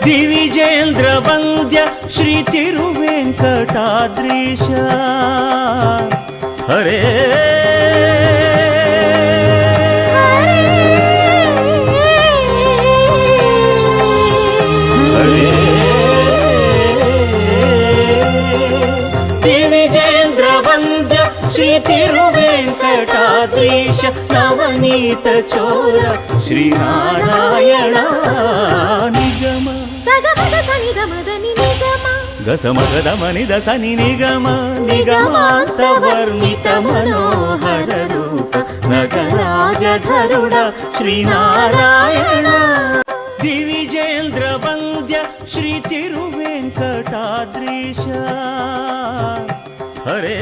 ದಿವಿಜೇಂದ್ರ ವಂದ್ಯ ಶ್ರೀ ತಿರುವೆಂಕಟಾದ್ರೀಶ ಹರೇ ದಿವಿಜೇಂದ್ರ ವಂದ್ಯ ಶ್ರೀ ತಿರುವೆಂಕಟಾದ್ರೀಶ ನವನೀತ ಚೋರ ಶ್ರೀನಾರಾಯಣ ನಿಗಮ ಗಸಮಗದ ಮನಿದ ಸನಿ ನಿಗಮ ನಿಗಮಾಂತ ವರ್ಣಿತ ಮನೋಹರ ರೂಪ ನಗರಾಜ ಗರುಡ ಶ್ರೀನಾರಾಯಣ ದಿವಿಜೇಂದ್ರ ವಂದ್ಯ ಶ್ರೀ ತಿರುವೆಂಕಟಾದ್ರೀಶ ಹರೇ